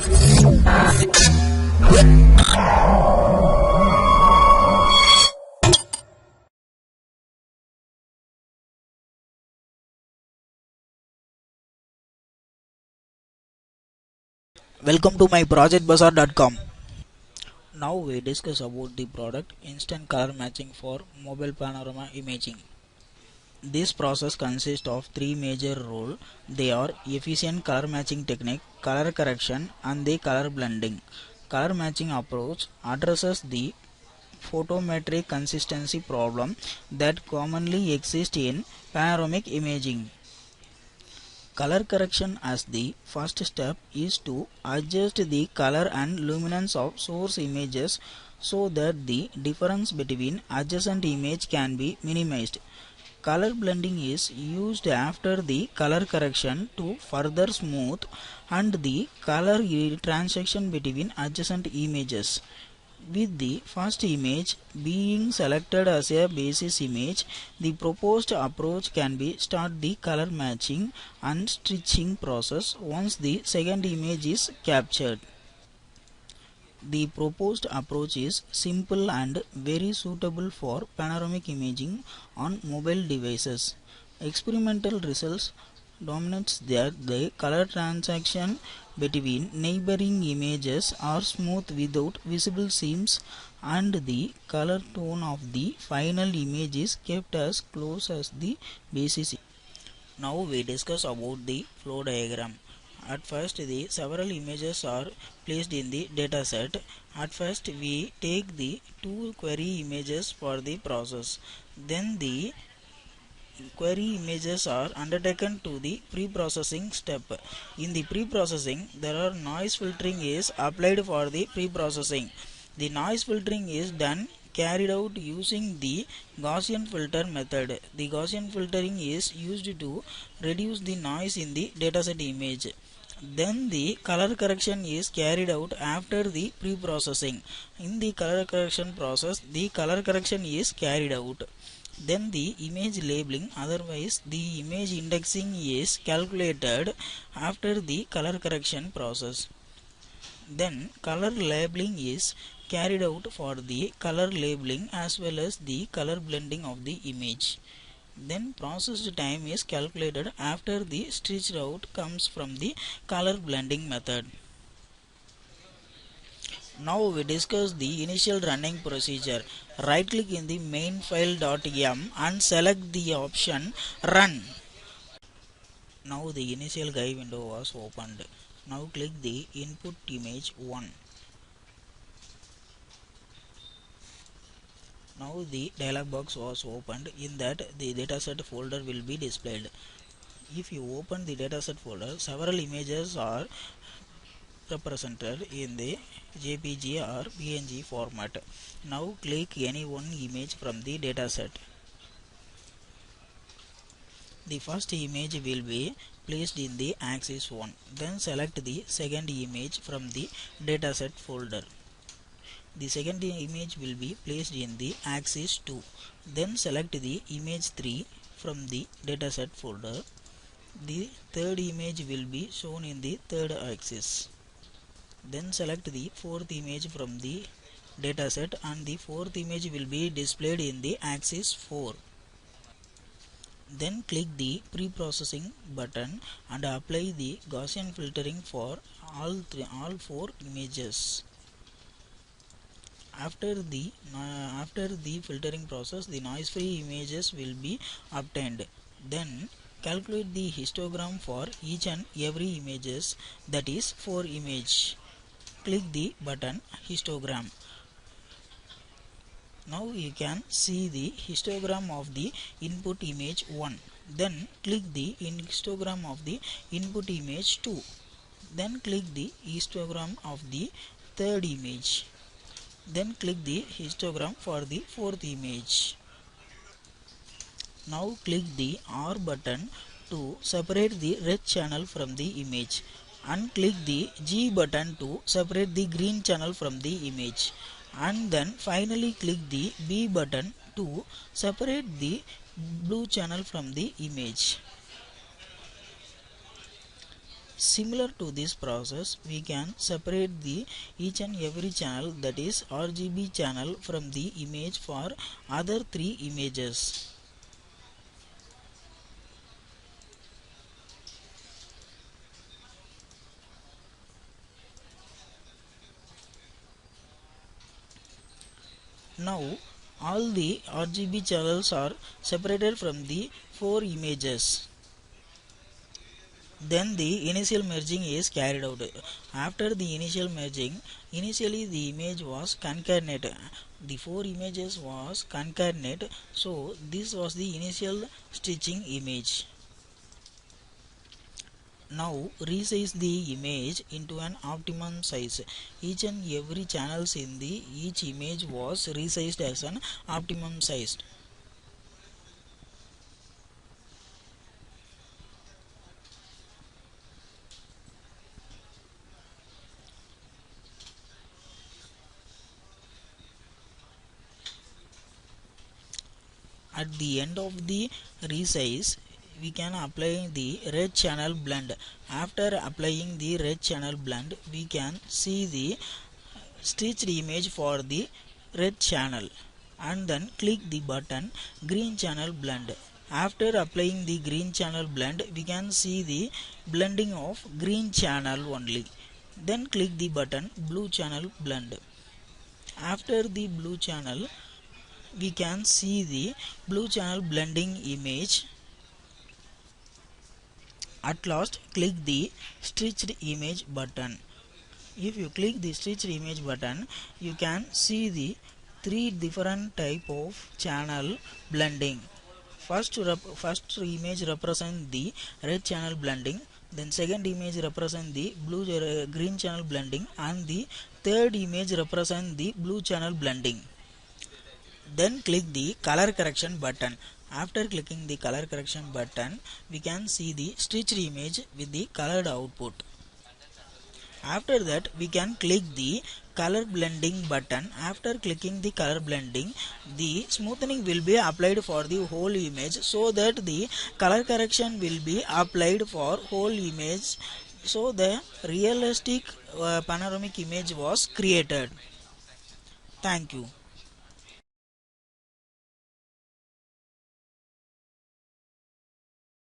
Welcome to my projectbazaar.com. Now we discuss about the product instant color matching for mobile panorama imaging. This process consists of three major roles. They are efficient color matching technique, color correction and the color blending. Color matching approach addresses the photometric consistency problem that commonly exists in panoramic imaging. Color correction as the first step is to adjust the color and luminance of source images so that the difference between adjacent image can be minimized. Color blending is used after the color correction to further smooth and the color transition between adjacent images. With the first image being selected as a basis image, the proposed approach can be start the color matching and stitching process once the second image is captured. The proposed approach is simple and very suitable for panoramic imaging on mobile devices. Experimental results dominates that the color transition between neighboring images are smooth without visible seams and the color tone of the final image is kept as close as the basis. Now we discuss about the flow diagram. At first the several images are placed in the dataset. At first we take the two query images for the process. Then the query images are undertaken to the pre-processing step. In the pre-processing, there are noise filtering is applied for the pre-processing. The noise filtering is done carried out using the Gaussian filter method. The Gaussian filtering is used to reduce the noise in the dataset image. Then the color correction is carried out after the pre-processing. In the color correction process, the color correction is carried out. Then the image labeling, otherwise the image indexing is calculated after the color correction process. Then color labeling is carried out for the color labeling as well as the color blending of the image. Then processed time is calculated after the stitched out comes from the color blending method. Now we discuss the initial running procedure. Right click in the main file.m and select the option run. Now the initial guide window was opened. Now click the input image 1. Now the dialog box was opened. In that the dataset folder will be displayed. If you open the dataset folder, several images are represented in the JPG or PNG format. Now click any one image from the dataset. The first image will be placed in the axis 1. Then select the second image from the dataset folder. The second image will be placed in the axis 2. Then select the image 3 from the dataset folder. The third image will be shown in the third axis. Then select the fourth image from the dataset and the fourth image will be displayed in the axis 4. Then click the pre-processing button and apply the Gaussian filtering for all four images. After the filtering process, the noise-free images will be obtained. Then calculate the histogram for each and every images, that is 4 images. Click the button histogram. Now you can see the histogram of the input image 1. Then click the histogram of the input image 2. Then click the histogram of the third image. Then click the histogram for the fourth image. Now click the R button to separate the red channel from the image, and click the G button to separate the green channel from the image, and then finally click the B button to separate the blue channel from the image. Similar to this process, we can separate the each and every channel, that is RGB channel, from the image for other three images. Now all the RGB channels are separated from the four images. Then the initial merging is carried out. After the initial merging, initially the image was concatenate. The four images was concatenate, so this was the initial stitching image. Now resize the image into an optimum size. Each and every channels in the each image was resized as an optimum size. At the end of the resize, we can apply the red channel blend. After applying the red channel blend, we can see the stitched image for the red channel, and then click the button green channel blend. After applying the green channel blend, we can see the blending of green channel only. Then click the button blue channel blend. After the blue channel, we can see the blue channel blending image. At last, click the stitched image button. If you click the stitched image button, you can see the three different type of channel blending. First image represent the red channel blending, then second image represent the green channel blending, and the third image represent the blue channel blending. Then click the color correction button. After clicking the color correction button, we can see the stitched image with the colored output. After that, we can click the color blending button. After clicking the color blending, the smoothing will be applied for the whole image, so that the color correction will be applied for whole image, so the realistic panoramic image was created. Thank you.